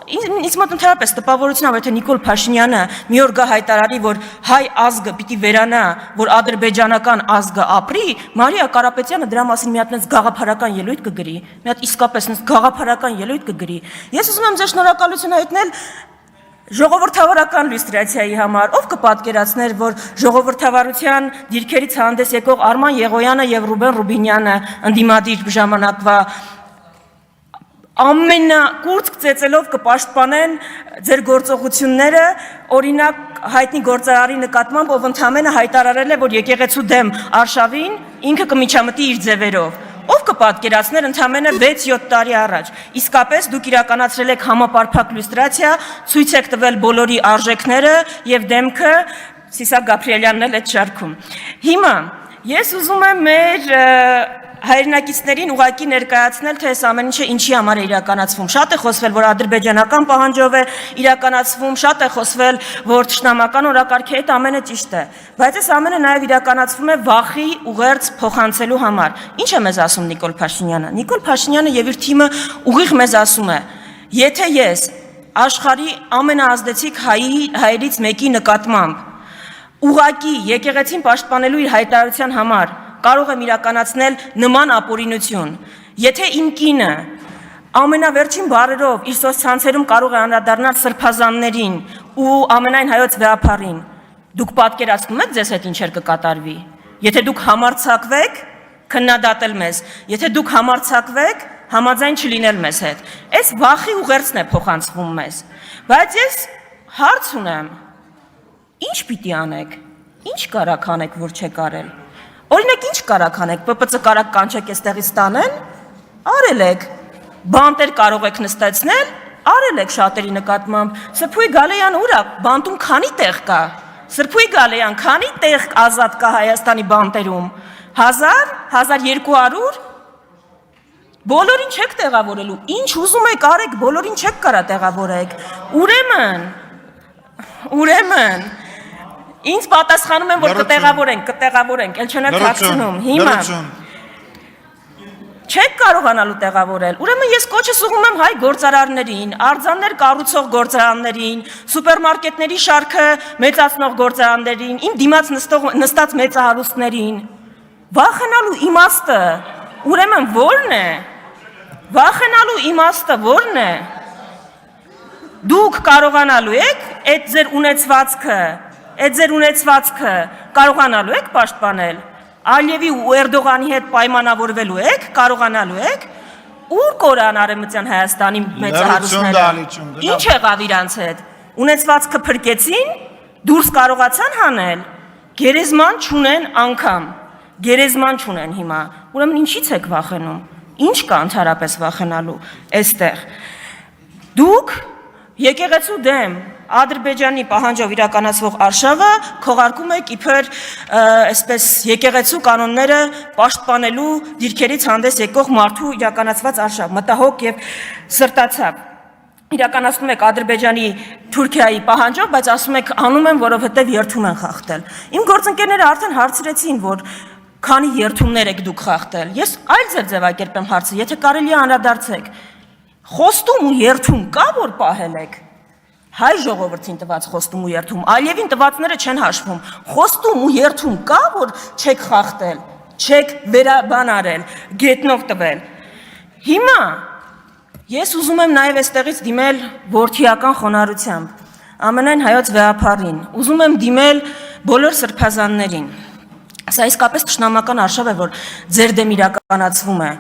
ինձ մոտ ընդհանրապես տպավորությունով եթե Նիկոլ Փաշինյանը մի օր գա հայտարարի, որ հայ ազգը պիտի վերանա, որ ադրբեջանական ազգը ապրի, Մարիա Կարապետյանը դրա մասին մի հատ նենց գաղափարական ելույթ կգրի, մի հատ իսկապես նենց գաղափարական ելույթ կգրի։ Ես ուզում եմ ձեզ շնորհակալություն հայտնել ժողովրդավարական լյուստրացիայի համար, ով կպատկերացներ, որ ժողովրդավարության դիրքերից հանդես եկող Արման Եղոյանը եւ Ռուբեն Ռուբինյանը ընդդիմադիր ժամանակվա ամենակուրծք ծեծելով կպաշտպանեն ձեր գործողությունները, օրինակ հայտնի գործարարի նկատմամբ, ով ընդամենը հայտարարել է, որ եկեղեցու դեմ արշավին ինքը կմիջամտի իր ձևերով։ Ով կպատկերացներ ընդամենը 6-7 տարի առաջ։ Իսկապես դուք իրականացրել եք համապարփակ լյուստրացիա, ցույց եք տվել բոլորի արժեքները եւ դեմքը Սիսակ Գաբրիելյանն էլ այդ շարքում։ Հիմա ես ուզում եմ մեր հայրենակիցներին ուղղակի ներկայացնել, թե այս ամեն ինչը ինչի համար է իրականացվում։ Շատ է խոսվել, որ ադրբեջանական պահանջով է իրականացվում, շատ է խոսվել, որ թշնամական օրակարգի հետ ամենը ճիշտ է, բայց այս ամենը նաև իրականացվում է վախի ուղերձ փոխանցելու համար։ Ինչ է մեզ ասում Նիկոլ Փաշինյանը։ Նիկոլ Փաշինյանը եւ իր թիմը ուղիղ մեզ ասում է. եթե ես աշխարհի ամենաազդեցիկ հայերից մեկի նկատմամբ ուղղակի եկեղեցին պաշտպանելու իր հայտարարության համար կարող եմ իրականացնել նման ապօրինություն, եթե իմ կինը ամենավերջին բառերով իր սոցցանցերում կարող է անդրադառնալ սրբազաններին ու ամենայն հայոց վեհապարին, դուք պատկերացնում եք ձեզ հետ ինչեր կկատարվի, եթե դուք համարձակվեք քննադատել մեզ, եթե դուք համարձակվեք համաձայն չլինել մեզ հետ, այս վախի ուղերձն է փոխանցվում մեզ, բայց ես հարց ունեմ, ինչ պիտի անեք, ինչ կարաք անեք, որ չեք արել։ Օրինակ ինչ կարաք անեք, ՊՊՑ կարաք կանչեք այստեղից տանեն, արել եք, բանտեր կարող եք նստեցնել, արել եք շատերի նկատմամբ, Սրբույի Գալեյան ուր է, բանտում քանի տեղ կա, Սրբույի Գալեյան քանի տեղ ազատ կա Հայաստանի բանտերում, 1000, 1200, բոլորին չեք տեղավորելու, ինչ ուզում եք արեք, բոլորին չեք կարա տեղավորեք, ուրեմն, Ինձ պատասխանում են, որ կտեղավորենք, էլ չնեք հացնում, հիմա, չեք կարողանալու տեղավորել, ուրեմն ես կոչս ուղում եմ հայ գործարարներին, արձաններ կառուցող գործարաններին, սուպերմարկետների շարքը մեծացնող գործարաններին, իմ դիմաց նստած մեծահարուստներին, վախենալու իմաստը, ուրեմն որն է, վախենալու իմաստը որն է, դուք կարողանալու եք այդ ձեր ունեցվածքը, Այդ ձեր ունեցվածքը կարողանալու եք պաշտպանել, Ալիևի ու Էրդողանի հետ պայմանավորվելու եք, կարողանալու եք, ուր կորան Արևմտյան Հայաստանի մեծահարուստները, ինչ եղավ իրանց հետ, ունեցվածքը փրկեցին, դուրս կարողացան հանել, գերեզման չունեն անգամ, գերեզման չունեն հիմա, ուրեմն ինչից եք վախենում, ինչ կա ընդհանրապես վախենալու այստեղ, դուք եկեղեցու դեմ Ադրբեջանի պահանջով իրականացվող արշավը քողարկում եք իբր այսպես եկեղեցու կանոնները պաշտպանելու դիրքերից հանդես եկող մարդու իրականացված արշավ, մտահոգ եւ սրտացավ։ Իրականացնում եք Ադրբեջանի Թուրքիայի պահանջով, բայց ասում եք անում են, որովհետեւ երթում են խախտել։ Իմ գործընկերները արդեն հարցրեցին, որ քանի երթումներ եք դուք խախտել։ Ես այլ ձևակերպեմ հարցը, եթե կարելի է անդրադարձեք։ Խոստում ու երթում կա, որ պահել եք։ Հայ ժողովրդին տված խոստում ու երթում, Ալիևին տվածները չեն հաշվում, խոստում ու երթում կա, որ չեք խախտել, չեք վերաբան արել, գետնով տվել։ Հիմա ես ուզում եմ նաև այստեղից դիմել որդիական խոնարհությամբ, ամենայն հայոց վեհապարին, ուզում եմ դիմել բոլոր սրբազաններին։ Սա իսկապես թշնամական արշավ է, որ ձեր դեմ իրականացվում է,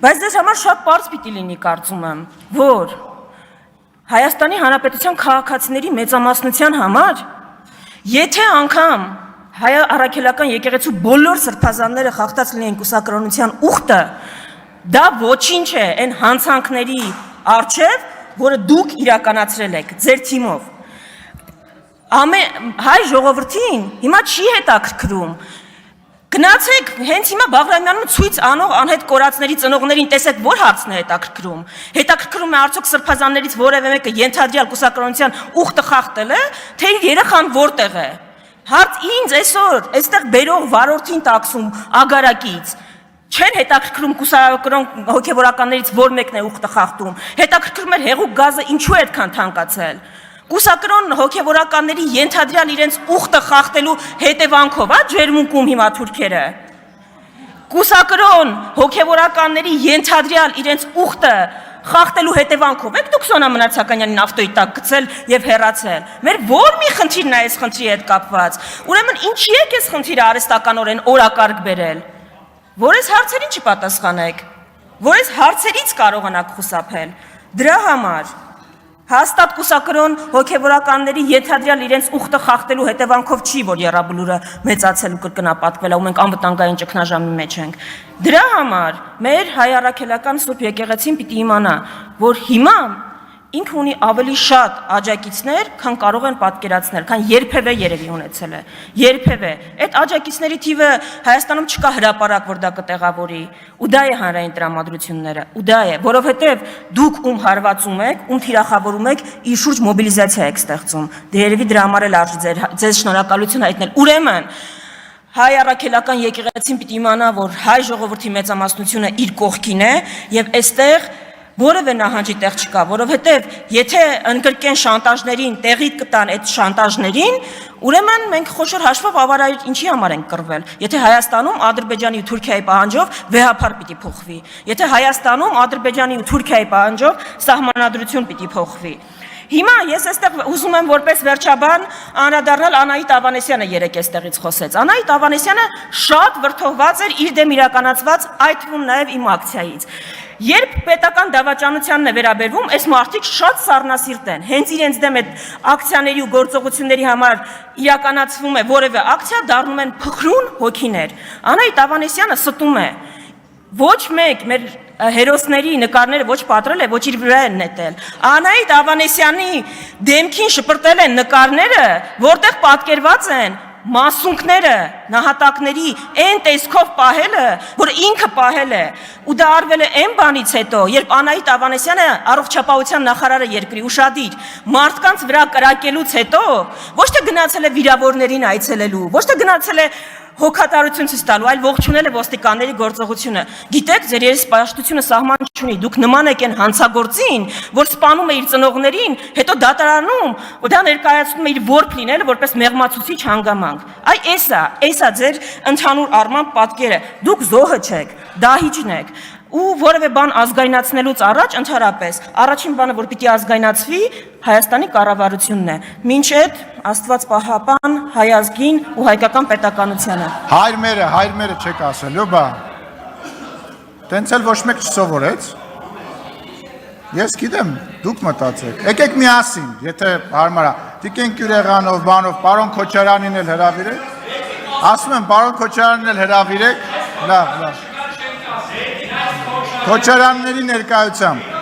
բայց ձեզ համար շատ պարզ պիտի լինի, կարծում եմ, որ Հայաստանի Հանրապետության քաղաքացիների մեծամասնության համար, եթե անգամ հայ առաքելական եկեղեցու բոլոր սրբազանները խախտած լինեն կուսակրոնության ուխտը, դա ոչինչ է այն հանցանքների առջև, որը դուք իրականացրել եք ձեր թիմով։ Հայ ժողովրդին հիմա չի հետաքրքրում, Գնացեք, հենց հիմա Բաղրամյանում ցույց անող անհետ կորածների ծնողներին տեսեք, որ հարցն է հետաքրքրում։ Հետաքրքրում է արդյոք սրբազաններից որևէ մեկը ենթադրյալ կուսակրոնության ուխտը խախտել է, թե իր երեխան որտեղ է։ Հարց ինձ այսօր այստեղ բերող վարորդին տաքսում ագարակից։ Չեն հետաքրքրում կուսակրոն հոգևորականներից որ մեկն է ուխտը խախտում։ Հետաքրքրում էր հեղուկ գազը ինչու է այդքան թանկացել։ Կուսակրոն հոգևորականների ենթադրյալ իրենց ուխտը խախտելու հետևանքով, ջերմուկում հիմա թուրքերը։ Կուսակրոն հոգևորականների ենթադրյալ իրենց ուխտը խախտելու հետևանքով եք դուք Սոնա Մնացականյանին ավտոյի տակ գցել եւ հեռացել։ Մեր որ մի խնդիրն է այս խնդրի հետ կապված։ Ուրեմն ինչի եք այս խնդիրը արհեստականորեն օրակարգ բերել։ Որ այս հարցերին չպատասխանեք, որ այս հարցերից կարողանաք խուսափել։ Դրա համար հաստատ կուսակրոն հոգևորականների ենթադրյալ իրենց ուխտը խախտելու հետևանքով չի, որ Եռաբլուրը մեծացել ու կրկնապատկվել է, ու մենք անվտանգային ճգնաժամի մեջ ենք։ Դրա համար մեր հայ առաքելական Սուրբ եկեղեցին պիտի իմանա, որ հիմա ինքը ունի ավելի շատ աջակիցներ, քան կարող են պատկերացնել, քան երբևէ երևի ունեցել է։ Երբևէ։ Այդ աջակիցների թիվը Հայաստանում չկա հրապարակ, որ դա կտեղավորի։ Ու դա է հանրային տրամադրությունները։ Ու դա է, որովհետև դուք ում հարվածում եք, ում թիրախավորում եք, իր շուրջ մոբիլիզացիա եք ստեղծում։ Դե երևի դրա համար էլ արժի ձեզ շնորհակալություն հայտնել։ Ուրեմն հայ առաքելական եկեղեցին պիտի իմանա, որ հայ ժողովրդի մեծամասնությունը իր կողքին է եւ այստեղ որևէ նահանջի տեղ չկա, որովհետև եթե ընդգրկեն շանտաժներին, տեղի կտան այդ շանտաժներին, ուրեմն մենք խոշոր հաշվով ավարայր ինչի համար ենք կռվել։ Եթե Հայաստանում Ադրբեջանի ու Թուրքիայի պահանջով վեհապար պիտի փոխվի, եթե Հայաստանում Ադրբեջանի ու Թուրքիայի պահանջով սահմանադրություն պիտի փոխվի։ Հիմա ես այստեղ ուզում եմ որպես վերջաբան անդրադառնալ Անահիտ Ավանեսյանը երեք այստեղից խոսեց։ Անահիտ Ավանեսյանը շատ վրդովված էր իր դեմ իրականացված այդ թվում նաև իմ ակցիայից։ Երբ պետական դավաճանությանն է վերաբերվում, այս մարդիկ շատ սառնասիրտ են։ Հենց իրենց դեմ այդ ակցիաների ու գործողությունների համար իրականացվում է որևէ ակցիա, դառնում են փխրուն հոգիներ։ Անահիտ Ավանեսյանը ստում է։ Ոչ մեկ մեր հերոսների նկարները ոչ պատրել է, ոչ իր վրա են նետել։ Անահիտ Ավանեսյանի դեմքին շպրտել են նկարները, որտեղ պատկերված են մասունքները, նահատակների այն տեսքով պահելը, որ ինքը պահել է, ու դա արվել է այն բանից հետո, երբ Անահիտ Ավանեսյանը առողջապահության նախարարը երկրի ուշադիր մարդկանց վրա կրակելուց հետո ոչ թե գնացել է վիրավորներին այցելելու, ոչ թե գնացել է հոգատարություն ցույց տալու, այլ ողջունել է ոստիկանների գործողությունը։ Գիտեք, ձեր երեսպաշտությունը սահման չունի, դուք նման եք այն հանցագործին, որ սպանում է իր ծնողներին, հետո դատարանում, ու դա ներկայացնում է իր որբ լինելը որպես մեղմացուցիչ հանգամանք։ Այ էսա ձեր ընդհանուր առմամբ պատկերը։ Դուք զոհը չեք, դահիճն եք։ Ու որևէ բան ազգայնացնելուց առաջ ընդհանրապես առաջին բանը, որ պիտի ազգայնացվի, Հայաստանի կառավարությունն է։ Մինչ այդ Աստված պահապան հայ ազգին ու հայկական պետականությանը։ Հայրմերը չեք ասելու, բա։ Տենց էլ ոչ մեկ չսովորեց։ Ես գիտեմ, դուք մտածեք։ Եկեք միասին, եթե հարմար է։ Տիկին Կյուրեղանով, բանով, պարոն Քոչարյանին էլ հրավիրեք։ Ասում եմ, պարոն Քոչարյանին էլ հրավիրեք։ Լավ։ Քոչարյանների ներկայությամբ